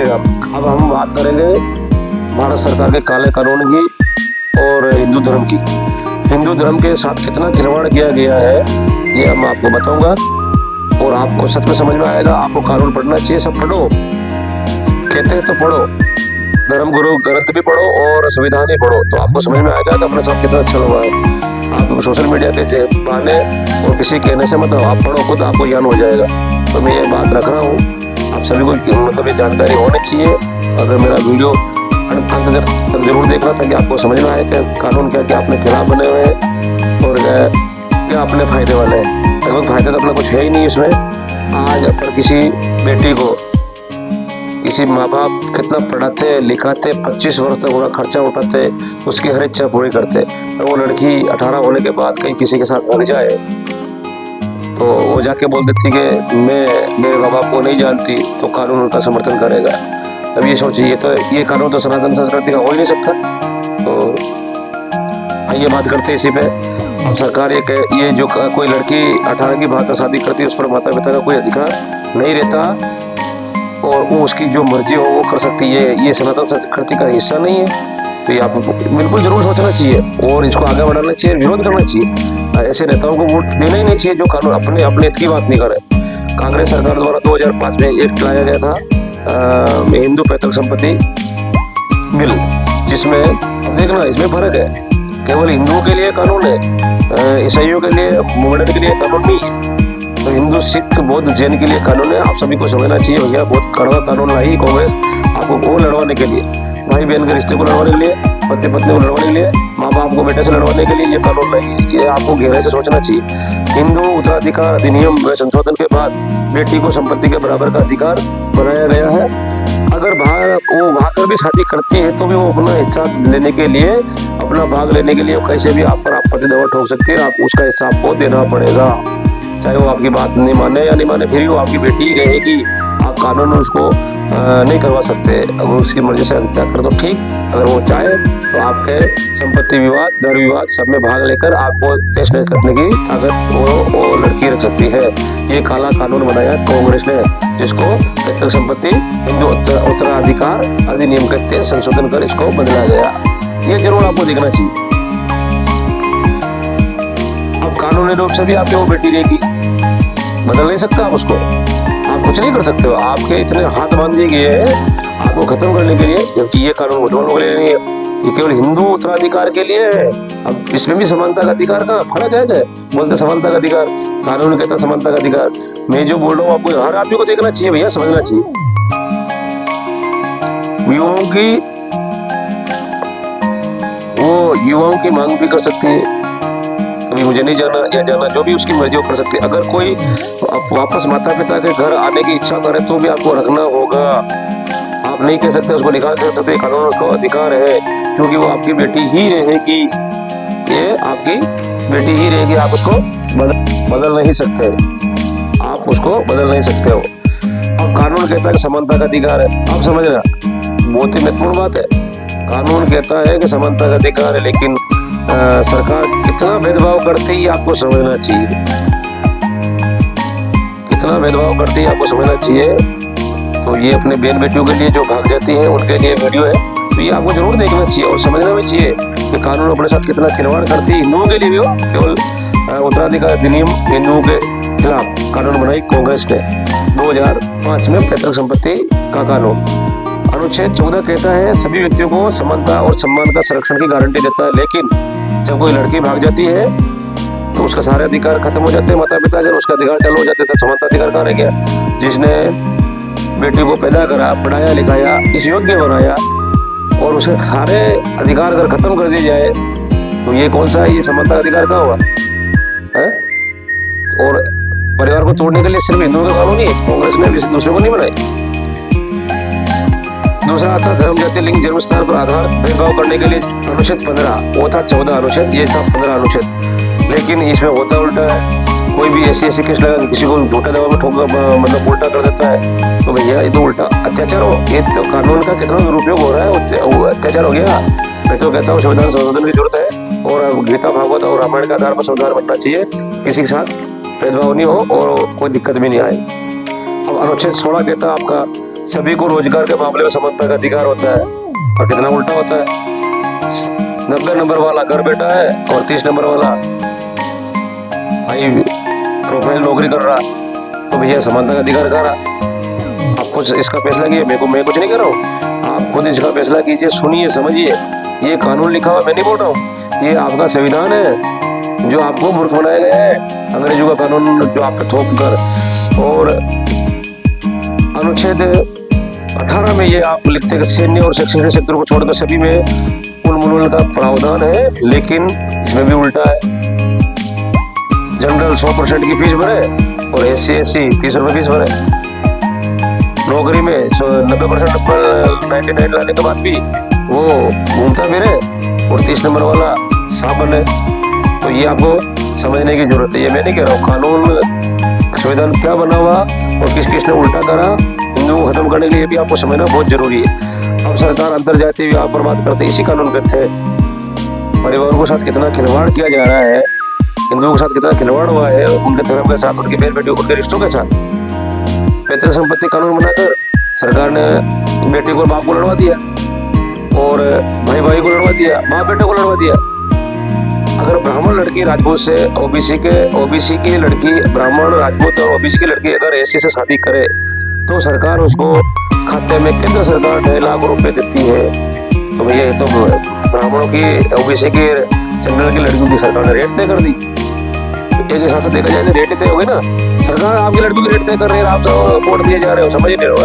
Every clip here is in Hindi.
रहेगा। अब हम बात करेंगे भारत सरकार के काले कानून की और हिंदू धर्म की। हिंदू धर्म के साथ कितना खिलवाड़ किया गया है ये मैं आपको बताऊंगा और आपको सच में समझ में आएगा। आपको कानून पढ़ना चाहिए, सब पढ़ो, कहते हैं तो पढ़ो, धर्म गुरु ग्रंथ भी पढ़ो और संविधान भी पढ़ो, तो आपको समझ में आएगा कि अपने साथ कितना अच्छा हुआ है। आप सोशल मीडिया के बहाने और किसी कहने से मतलब आप पढ़ो, खुद आपको ज्ञान हो जाएगा। तो मैं ये बात रख रहा हूँ, आप सभी को मतलब ये जानकारी होनी चाहिए। अगर मेरा वीडियो अंत तक जरूर देखना ताकि आपको समझ में आए कि कानून क्या क्या अपने खिलाफ बने हुए हैं और क्या अपने फायदे वाले हैं। लगभग फायदे तो अपना कुछ है ही नहीं इसमें। आज अपन किसी बेटी को, किसी माँ बाप कितना पढ़ाते लिखाते, 25 वर्ष तक पूरा खर्चा उठाते, उसकी हर इच्छा पूरी करते, और वो लड़की 18 होने के बाद कहीं किसी के साथ भाग जाए तो वो जाके बोल देती कि मैं मेरे माँ बाप को नहीं जानती, तो कानून उनका समर्थन करेगा। अब ये सोचिए, तो ये कानून तो सनातन संस्कृति का हो ही नहीं सकता। तो आइए बात करते हैं इसी पे। अब सरकार ये जो कोई लड़की 18 की भाग शादी करती है उस पर माता पिता का कोई अधिकार नहीं रहता और वो उसकी जो मर्जी हो वो कर सकती है, ये सनातन संस्कृति का हिस्सा नहीं है। तो ये आपको बिल्कुल जरूर सोचना चाहिए और इसको आगे बढ़ाना चाहिए, विरोध करना चाहिए। ऐसे नेताओं को वोट देना ही नहीं चाहिए जो कानून अपने अपने हित की बात नहीं करे। कांग्रेस सरकार द्वारा 2005 में एक्ट लाया गया था हिंदू पैतृक संपत्ति बिल, जिसमें अब देखना इसमें फर्क है, केवल हिंदुओं के लिए कानून है, ईसाइयों के लिए, मोहम्मद के लिए कानून नहीं है। तो हिंदू सिख बौद्ध जैन के लिए कानून है। आप सभी को समझना चाहिए भैया, बहुत कड़वा कानून लाई कांग्रेस आपको को लड़वाने के लिए, भाई बहन के रिश्ते को लड़वाने के लिए, पति पत्नी को लड़वाने के लिए, माँ बाप को बेटे से लड़वाने के लिए ये कानून लाई है। ये आपको गहराई से सोचना चाहिए। हिंदू उत्तराधिकार अधिनियम में संशोधन के बाद बेटी को संपत्ति के बराबर का अधिकार बनाया गया है। अगर वो भाग कर भी शादी करती है तो भी वो अपना हिस्सा लेने के लिए, अपना भाग लेने के लिए कैसे भी आप पर आपत्ति दवा ठोक सकती है। आप उसका हिस्सा आपको देना पड़ेगा, चाहे वो आपकी बात नहीं माने या नहीं माने, फिर भी वो आपकी बेटी ही रहेगी। आप कानून उसको नहीं करवा सकते। अगर उसकी मर्जी से हत्या कर तो ठीक, अगर वो चाहे तो आपके संपत्ति विवाद, घर विवाद सब में भाग लेकर आपको तहस नहस करने की ताकत वो लड़की रख सकती है। ये काला कानून बनाया कांग्रेस ने, जिसको पैतृक संपत्ति हिंदू उत्तराधिकार अधिनियम के तहत संशोधन कर इसको बदला गया। ये जरूर आपको देखना चाहिए। अब कानूनी रूप से भी आपकी वो बेटी रहेगी, बदल नहीं सकते आप उसको, आप कुछ नहीं कर सकते हो। आपके इतने हाथ बांध दिए गए हैं आपको खत्म करने के लिए, जबकि ये कानून मुसलमानों के लिए नहीं है, ये केवल हिंदू उत्तराधिकार के लिए है। अब इसमें भी समानता का अधिकार का फर्क है क्या? बोलते समानता का अधिकार, कानून कहता समानता का अधिकार। मैं जो बोल रहा हूँ आपको हर आदमी को देखना चाहिए भैया, समझना चाहिए। युवाओं की मांग भी कर सकती है, कभी मुझे नहीं जाना या जाना, जो भी उसकी मर्जी वो कर सकती है। अगर कोई वापस माता पिता के घर आने की इच्छा करे तो भी आपको रखना होगा। आप नहीं कह सकते उसको निकाल सकते, कानून उसको अधिकार है, क्योंकि वो आपकी बेटी ही रहेगी, ये आपकी बेटी ही रहेगी। आप उसको बदल नहीं सकते, आप उसको बदल नहीं सकते हो। अब कानून कहता है कि समानता का अधिकार है, आप समझना बहुत ही महत्वपूर्ण बात है। कानून कहता है कि समानता का अधिकार है, लेकिन सरकार कितना भेदभाव करती है आपको समझना चाहिए, कितना भेदभाव करती है आपको समझना चाहिए। तो ये अपने बहन बेटियों के लिए जो भाग जाती है उनके लिए वीडियो है, तो ये आपको जरूर देखना चाहिए और समझना भी चाहिए कि कानून अपने साथ कितना खिलवाड़ करती है। हिंदुओं के लिए भी हो, केवल उत्तराधिकार अधिनियम हिंदुओं के खिलाफ कानून बनाई कांग्रेस ने 2005 में पैतृक संपत्ति का कानून। अनुच्छेद 14 कहता है सभी व्यक्तियों को समानता और सम्मान का संरक्षण की गारंटी देता है, लेकिन जब कोई लड़की भाग जाती है तो उसका सारे अधिकार खत्म हो जाते हैं। माता पिता जब उसका अधिकार चालू हो जाते थे, समानता अधिकार कहाँ रह गया? जिसने बेटी को पैदा करा, पढ़ाया लिखाया, इस योग्य बनाया और उसे सारे अधिकार अगर खत्म कर दिए जाए तो ये कौन सा है? ये समानता अधिकार कहाँ हुआ है? और परिवार को तोड़ने के लिए सिर्फ हिंदुओं का कानून ही है, कांग्रेस ने किसी दूसरे को नहीं बनाई। दूसरा आता धर्म जाति लिंग जन्म स्थान पर आधार भेदभाव करने के लिए अनुच्छेद 15, वो था 14 अनुच्छेद, ये था 15 अनुच्छेद। लेकिन इसमें होता उल्टा है, कोई भी ऐसी केस लगा किसी को झूठा दवा में ठोक मतलब उल्टा कर देता है, तो भैया ये तो उल्टा अत्याचार हो। ये तो कानून का कितना दुरुपयोग हो रहा है, वो अत्याचार हो गया। मैं तो कहता हूँ संविधान संशोधन की जरूरत है और गीता भागवत और रामायण के आधार पर संविधान बनना चाहिए, किसी के साथ भेदभाव नहीं हो और कोई दिक्कत भी नहीं आए। अब अनुच्छेद 16 कहता है आपका सभी को रोजगार के मामले में समानता का अधिकार होता है। और कितना उल्टा होता है, 90 नंबर वाला घर बैठा है और 30 नंबर वाला हाई प्रोफाइल नौकरी कर रहा, तो भैया समानता का अधिकार कह रहा। आप कुछ इसका फैसला कीजिए, मैं कुछ नहीं कर रहा हूँ, आप खुद इसका फैसला कीजिए, सुनिए, समझिए। ये कानून लिखा हुआ मैं नहीं बोल रहा हूँ, ये आपका संविधान है जो आपको मूर्ख बनाया गया है अंग्रेजों का कानून जो आप पे थोप कर। और अनुच्छेद 18 में ये आप लिखते हैं सैन्य और शैक्षणिक क्षेत्रों को छोड़कर सभी में उन्मूलन का प्रावधान है, लेकिन इसमें भी उल्टा है। जनरल 100% की फीस भरे और SC/SC 30 रुपए फीस भरे। नौकरी में 90% नंबर 99 लाने के बाद भी वो घूमता फिरे और 30 नंबर वाला सांप बने। तो ये आपको समझने की जरूरत है, ये मैं नहीं कह रहा हूँ। कानून संविधान क्या बना हुआ और किस किसने उल्टा करा, हिंदुओं को खत्म करने के लिए भी आपको समझना बहुत जरूरी है। अब सरकार अंतर्जातीय व्यापार पर बात करते इसी कानून पे थे। परिवारों के साथ कितना खिलवाड़ किया जा रहा है, हिंदुओं के साथ कितना खिलवाड़ हुआ है, उनके धर्म के साथ, उनकी बहन बेटियों के रिश्तों के साथ। पैतृक संपत्ति कानून बनाकर सरकार ने बेटी को बाप को लड़वा दिया और भाई भाई को लड़वा दिया, बाप बेटे को लड़वा दिया। अगर ब्राह्मण लड़की राजपूत से ओबीसी की लड़की ब्राह्मण राजपूत और ओबीसी की लड़की अगर एससी से शादी करे तो सरकार उसको खाते में केंद्र सरकार 2.5 लाख रुपए देती है। तो भैया ये तो ब्राह्मणों की ओबीसी की जनरल की लड़कियों की सरकार ने रेट तय कर दी। एक हिसाब से देखा जाए तो रेट तय हो गई ना, सरकार आपकी लड़कियों की रेट तय कर रही है, आप तो वोट दिए जा रहे हो, समझ नहीं रहे हो।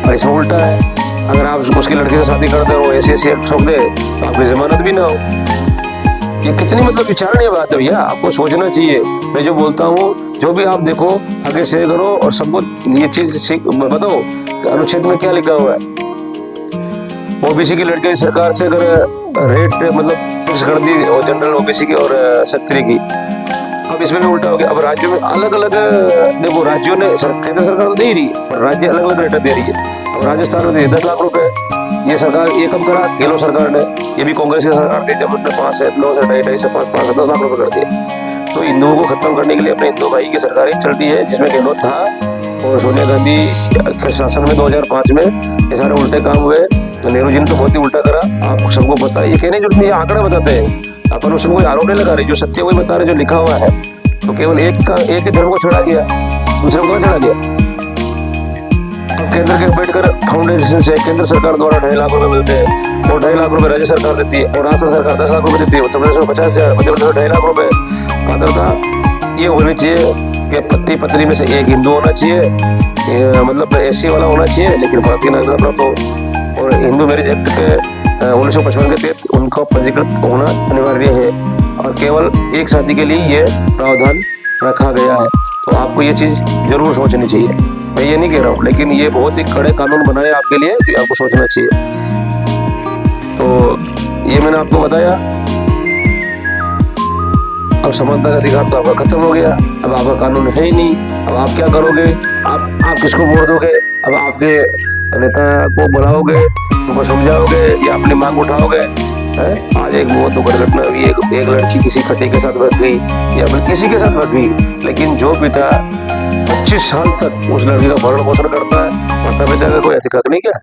और इसमें उल्टा है, अगर आप उसकी लड़की से शादी करते हो SC/SC ठोक दे तो आपकी जमानत भी ना हो। ये कितनी मतलब विचारणीय बात है भैया, आपको सोचना चाहिए। मैं जो बोलता हूँ जो भी आप देखो आगे शेयर करो और सबको ये चीज बताओ अनुच्छेद में क्या लिखा हुआ है। ओबीसी की लड़की सरकार से अगर रेट मतलब फिक्स कर दी और जनरल ओबीसी की और क्षत्रिय की, अब इसमें भी उल्टा हो गया। अब राज्यों में अलग अलग देखो, राज्यों ने केंद्र सरकार तो दे ही रही है पर राज्य अलग अलग रेट दे रही है। अब राजस्थान में 10 लाख रुपए ये सरकार ये कम करा गहलोत सरकार ने, ये भी कांग्रेस की सरकार थी जब उसने 5 से 9 से 2.5 से 5 से 10 लाख रुपए कर दिए। तो हिंदुओं को खत्म करने के लिए अपने हिंदू भाई की सरकार ही चलती है जिसमें गहलोत था और सोनिया गांधी के शासन में 2005 में ये सारे उल्टे काम हुए। नेहरू जी ने तो बहुत ही उल्टा करा, आप सबको पता है। ये कहने जो नहीं, आंकड़ा बताते हैं, अपन उसमें कोई आरोप नहीं लगा रहे, जो सत्य वही बता रहे, जो लिखा हुआ है। तो केवल एक ही धर्म को छोड़ा गया, दूसरे को छोड़ा गया। अब केंद्र के अम्बेडकर फाउंडेशन से केंद्र सरकार द्वारा 2.5 लाख रुपए मिलते हैं और 2.5 लाख रुपए राज्य सरकार देती है और राजस्थान सरकार 10 लाख रुपए देती है। उत्तर प्रदेश में 50,000, मध्य प्रदेश में 2.5 लाख रुपए। पात्रता ये होनी चाहिए कि पति पत्नी में से एक हिंदू होना चाहिए, मतलब SC वाला होना चाहिए, लेकिन भारतीय नागरिकता प्राप्त हो। और हिंदू मैरिज एक्ट के 1955 के तहत उनका पंजीकृत होना अनिवार्य है और केवल एक शादी के लिए ये प्रावधान रखा गया है। तो आपको ये चीज जरूर सोचनी चाहिए, मैं ये नहीं कह रहा हूँ, लेकिन ये बहुत ही कड़े कानून बनाए आपके लिए जो आपको सोचना चाहिए। तो ये मैंने आपको बताया। अब समानता का अधिकार तो आपका खत्म हो गया, अब आपका कानून है ही नहीं। अब आप क्या करोगे, आप किसको वोट दोगे? अब आपके नेता को बुलाओगे, उनको समझाओगे या अपनी मांग उठाओगे? आज एक बहुत दुर्घटना हुई, एक लड़की किसी खट्टे के साथ भग गई या फिर किसी के साथ भग गई, लेकिन जो पिता 25 साल तक उस लड़की का भरण पोषण करता है, माता पिता का कोई अधिकार नहीं क्या?